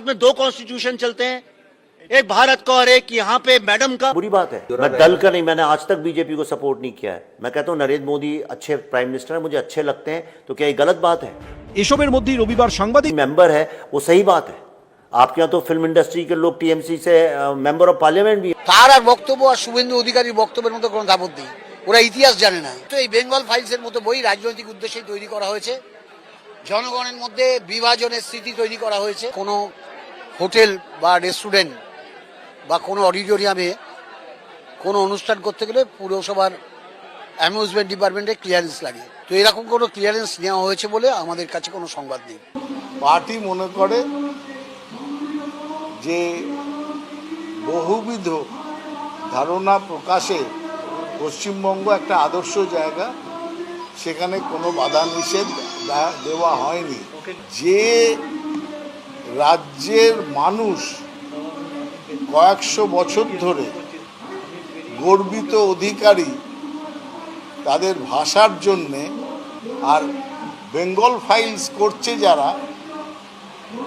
भारत में 2 कॉन्स्टिट्यूशन चलते हैं, एक भारत का और एक यहाँ पे मैडम का। बुरी बात है। मैं दल का नहीं, मैंने आज तक बीजेपी को सपोर्ट नहीं किया है। मैं कहता हूँ नरेंद्र मोदी अच्छे प्राइम मिनिस्टर है, मुझे अच्छे लगते हैं, तो क्या ये गलत बात है? এসবের মধ্যেই রবিবার সাংবাদিক मेंबर है वो सही बात है। आपके यहाँ तो फिल्म इंडस्ट्री के लोग टीएमसी से मेंबर ऑफ पार्लियामेंट भी। তার আর বক্তব্য আর শুভেন্দু অধিকারীর বক্তব্যের মধ্যে কোনো তাফাৎ নেই। ওরা ইতিহাস জানে না। তো এই বেঙ্গল ফাইলসের মতো বই রাজনৈতিক উদ্দেশ্যেই তৈরি করা হয়েছে, জনগণের মধ্যে বিভাজনের স্মৃতি তৈরি করা হয়েছে। কোনো হোটেল বা রেস্টুরেন্ট বা কোনো অডিটোরিয়ামে কোনো অনুষ্ঠান করতে গেলে পুরসভার অ্যামিউজমেন্ট ডিপার্টমেন্টে ক্লিয়ারেন্স লাগে। তো এরকম কোনো ক্লিয়ারেন্স নেওয়া হয়েছে বলে আমাদের কাছে কোনো সংবাদ নেই। পার্টি মনে করে যে বহুবিধ ধারণা প্রকাশে পশ্চিমবঙ্গ একটা আদর্শ জায়গা, সেখানে কোনো বাধা নিষেধ দেওয়া হয়নি। যে রাজ্যের মানুষ কয়েকশো বছর ধরে গর্বিত অধিকারী তাদের ভাষার জন্যে, আর বেঙ্গল ফাইলস করছে যারা,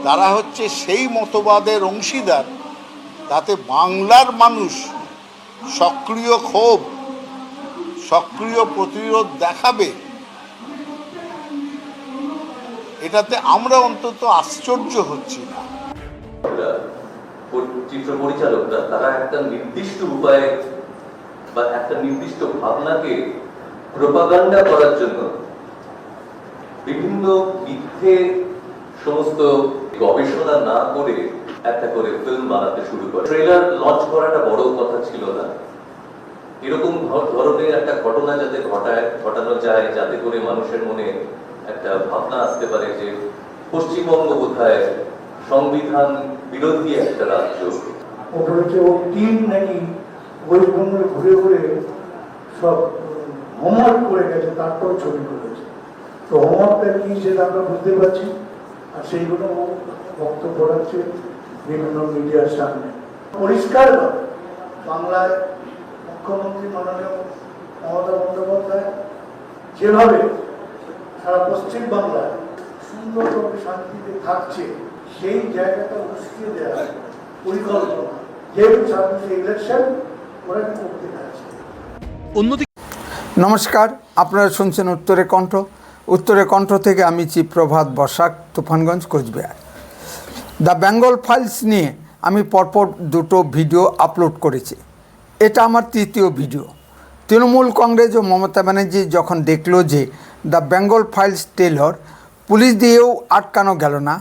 তারা হচ্ছে সেই মতবাদের অংশীদার। তাতে বাংলার মানুষ সক্রিয় ক্ষোভ, সক্রিয় প্রতিরোধ দেখাবে, এটাতে আমরা অন্তত আশ্চর্য হচ্ছি না। চিত্র পরিচালকরা তারা একটা নির্দিষ্ট উপায়ে বা একটা নির্দিষ্ট ভাবনাকে প্রোপাগান্ডা করার জন্য বিভিন্ন মিথ্যে সমস্ত গবেষণা না করে একটা করে ফিল্ম বানাতে শুরু করে। ট্রেলার লঞ্চ করাটা বড় কথা ছিল না, এরকম ধরনের একটা ঘটনা যাতে ঘটানো যায়, যাতে করে মানুষের মনে একটা ভাবনা আসতে পারে যে পশ্চিমবঙ্গ বোধহয় সংবিধান বিরোধী একটা রাজ্য। অপরকে ও টিম নাকি ওয়েস্টবেঙ্গল ঘুরে ঘুরে সব হোমওয়ার্ক করে গেছে, তারপর ছবি করেছে। তো হোমওয়ার্কটা কি সেটা আমরা বুঝতে পারছি, আর সেইগুলো বক্তব্য রাখছে বিভিন্ন মিডিয়ার সামনে। পরিষ্কার বাংলায় মুখ্যমন্ত্রী মাননীয় মমতা বন্দ্যোপাধ্যায় যেভাবে সারা পশ্চিম বাংলায় সুন্দরভাবে শান্তিতে থাকছে, সেই জায়গাটা উস্কিয়ে দেওয়া পরিকল্পনা, যেহেতু সামনে ইলেকশন ওরা করতে চাচ্ছে। অন্যদিকে নমস্কার, আপনারা শুনছেন উত্তরে কণ্ঠ। উত্তরে কণ্ঠ থেকে আমি প্রভাত বসাক, তুফানগঞ্জ, কোচবিহার। দ্য বেঙ্গল ফাইলস নিয়ে আমি পরপর 2টো ভিডিও আপলোড করেছি। এটা আমার 3য় ভিডিও। তৃণমূল কংগ্রেস ও মমতা ব্যানার্জি যখন দেখলো যে the Bengal files trailer police দিয়েও আটকানো গেল না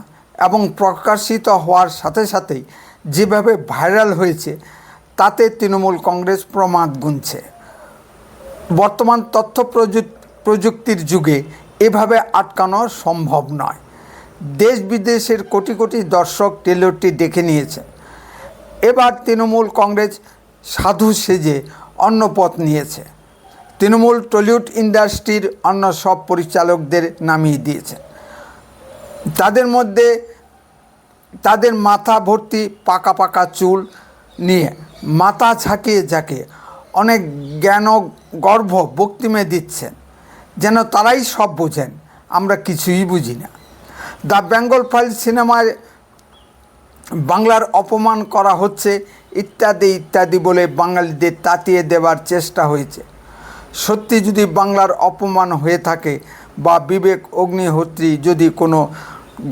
এবং প্রকাশিত হওয়ার সাথে সাথেই যেভাবে ভাইরাল হয়েছে, তাতে তৃণমূল কংগ্রেস প্রমাদ গুনছে। বর্তমান তথ্য প্রযুক্তির যুগে এভাবে আটকানো সম্ভব নয়। দেশ বিদেশের কোটি কোটি দর্শক ট্রেলারটি দেখে নিয়েছে। এবার তৃণমূল কংগ্রেস সাধু সেজে অন্য পথ নিয়েছে। তৃণমূল টলিউড ইন্ডাস্ট্রির অন্য সব পরিচালকদের নামিয়ে দিয়েছে। তাদের মধ্যে তাদের মাথা ভর্তি পাকা পাকা চুল নিয়ে মাথা ঝাঁকিয়ে ঝাঁকিয়ে অনেক জ্ঞান গর্ভ বক্তিমে দিচ্ছেন, যেন তারাই সব বোঝেন, আমরা কিছুই বুঝি না। দ্য বেঙ্গল ফাইলস সিনেমায় বাংলার অপমান করা হচ্ছে ইত্যাদি ইত্যাদি বলে বাঙালিদের তাতিয়ে দেওয়ার চেষ্টা হয়েছে। সত্যি যদি বাংলার অপমান হয়ে থাকে বা বিবেক অগ্নিহোত্রী যদি কোনো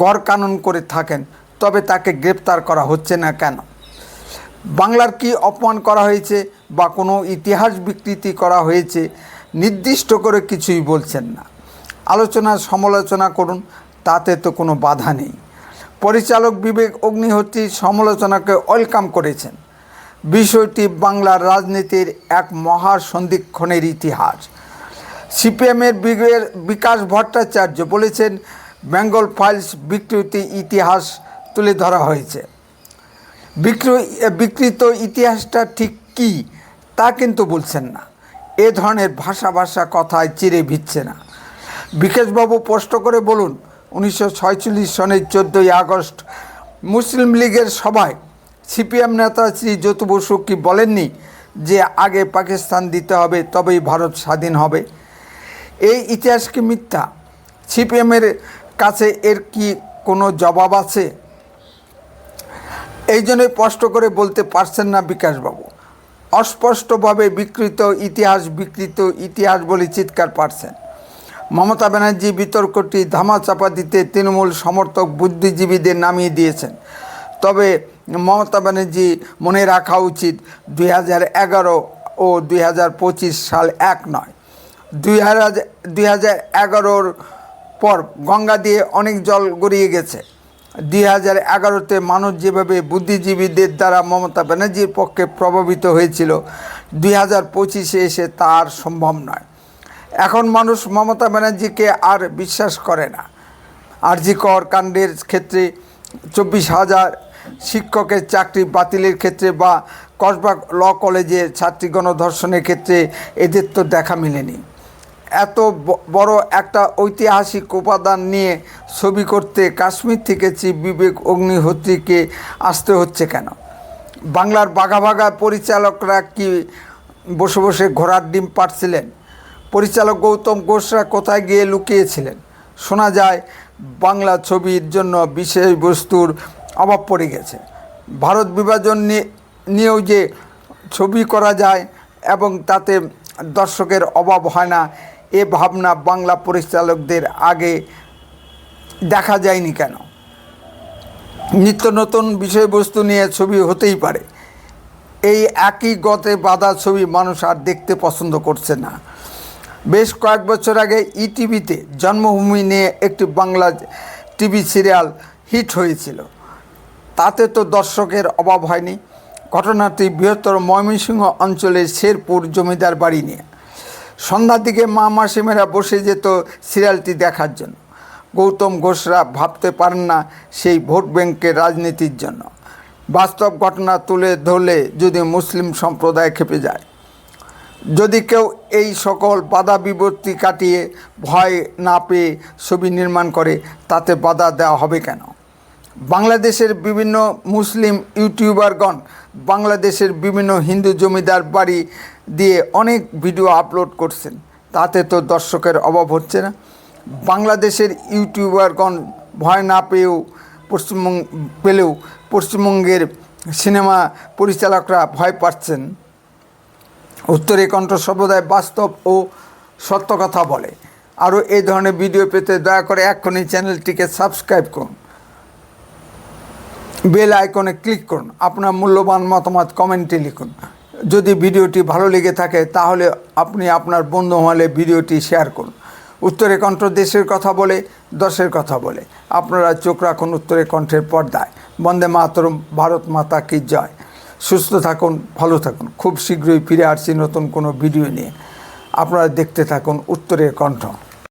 গড়কানুন করে থাকেন, তবে তাকে গ্রেপ্তার করা হচ্ছে না কেন? বাংলার কি অপমান করা হয়েছে বা কোনো ইতিহাস বিকৃতি করা হয়েছে নির্দিষ্ট করে কিছুই বলছেন না। আলোচনা সমালোচনা করুন, তাতে তো কোনো বাধা নেই। পরিচালক বিবেক অগ্নিহোত্রী সমালোচনাকে ওয়েলকাম করেছেন। বিষয়টি বাংলার রাজনীতির এক মহা সন্ধিক্ষণের ইতিহাস। সিপিএমের বিকাশ ভট্টাচার্য বলেছেন, বেঙ্গল ফাইলস বিকৃত ইতিহাস তুলে ধরা হয়েছে। বিকৃত ইতিহাসটা ঠিক কী তা কিন্তু বলছেন না। এ ধরনের ভাষা কথায় চিরে ভিজছে না। বিকাশবাবু স্পষ্ট করে বলুন, 1946 সনের 14ই আগস্ট মুসলিম লীগের সভায় সিপিএম নেতা শ্রী জ্যোতি বসু কি বলেননি যে আগে পাকিস্তান দিতে হবে তবেই ভারত স্বাধীন হবে? এই ইতিহাস কি মিথ্যা? সিপিএমের কাছে এর কি কোনো জবাব আছে? এই জন্যই স্পষ্ট করে বলতে পারছেন না বিকাশবাবু। অস্পষ্টভাবে বিকৃত ইতিহাস বলে চিৎকার পারছেন। মমতা ব্যানার্জি বিতর্কটি ধামাচাপা দিতে তৃণমূল সমর্থক বুদ্ধিজীবীদের নামিয়ে দিয়েছেন। তবে মমতা ব্যানার্জি মনে রাখা উচিত 2011 ও 2025 সাল এক নয়। 2011-র পর গঙ্গা দিয়ে অনেক জল গড়িয়ে গেছে। 2011-তে মানুষ যেভাবে বুদ্ধিজীবীদের দ্বারা মমতা ব্যানার্জির পক্ষে প্রভাবিত হয়েছিল, 2025-এ এসে তা আর সম্ভব নয়। এখন মানুষ মমতা ব্যানার্জিকে আর বিশ্বাস করে না। আরজি কর কাণ্ডের ক্ষেত্রে 24,000 শিক্ষকের চাকরি বাতিলের ক্ষেত্রে বা কসবা ল কলেজে ছাত্রী গণধর্ষণের ক্ষেত্রে এদের তো দেখা মেলেনি। এত বড় একটা ঐতিহাসিক উপাদান নিয়ে ছবি করতে কাশ্মীর থেকে চিফ বিবেক অগ্নিহোত্রীকে আসতে হচ্ছে কেন? বাংলার বাঘা বাঘা পরিচালকরা কি বসে বসে ঘোড়ার ডিম পাড়ছিলেন? পরিচালক গৌতম ঘোষরা কোথায় গিয়ে লুকিয়েছিলেন? শোনা যায় বাংলা ছবির জন্য বিষয়বস্তুর অভাব পড়ে গেছে। ভারত বিভাজন নিয়েও যে ছবি করা যায় এবং তাতে দর্শকের অভাব হয় না, এ ভাবনা বাংলা পরিচালকদের আগে দেখা যায়নি কেন? নিত্য নতুন বিষয়বস্তু নিয়ে ছবি হতেই পারে, এই একই গতে বাঁধা ছবি মানুষ আর দেখতে পছন্দ করছে না। বেশ কয়েক বছর আগে ইটিভিতে জন্মভূমি নিয়ে একটি বাংলা টিভি সিরিয়াল হিট হয়েছিল, তাতে তো দর্শকের অভাব হয়নি। ঘটনাটি বৃহত্তর ময়মনসিংহ অঞ্চলের শেরপুর জমিদার বাড়ি নিয়ে। সন্ধ্যার দিকে মা মাসিমেরা বসে যেত সিরিয়ালটি দেখার জন্য। গৌতম ঘোষরা ভাবতে পারেন না সেই ভোট ব্যাংকের রাজনীতির জন্য। বাস্তব ঘটনা তুলে ধরলে যদি মুসলিম সম্প্রদায় খেপে যায়। যদি কেউ এই সকল বাধা বিপত্তি কাটিয়ে ভয় না পেয়ে ছবি নির্মাণ করে, তাতে বাধা দেওয়া হবে কেন? বাংলাদেশের বিভিন্ন মুসলিম ইউটিউবারগণ বাংলাদেশের বিভিন্ন হিন্দু জমিদার বাড়ি দিয়ে অনেক ভিডিও আপলোড করছেন, তাতে তো দর্শকের অভাব হচ্ছে না। বাংলাদেশের ইউটিউবারগণ ভয় না পেলেও পশ্চিমবঙ্গের সিনেমা পরিচালকরা ভয় পাচ্ছেন। উত্তরে কণ্ঠ সম্প্রদায় বাস্তব ও সত্য কথা বলে। আরও এই ধরনের ভিডিও পেতে দয়া করে এক্ষুনি চ্যানেলটিকে সাবস্ক্রাইব করুন, বেল আইকনে ক্লিক করুন, আপনার মূল্যবান মতামত কমেন্টে লিখুন। যদি ভিডিওটি ভালো লেগে থাকে তাহলে আপনি আপনার বন্ধু মহলে ভিডিওটি শেয়ার করুন। উত্তরে কণ্ঠ দেশের কথা বলে, দশের কথা বলে। আপনারা চোখ রাখুন উত্তরে কণ্ঠের পর্দায়। বন্দে মাতরম, ভারত মাতা কি জয়। সুস্থ থাকুন, ভালো থাকুন। খুব শীঘ্রই ফিরে আসছি নতুন কোনো ভিডিও নিয়ে। আপনারা দেখতে থাকুন উত্তরের কণ্ঠ।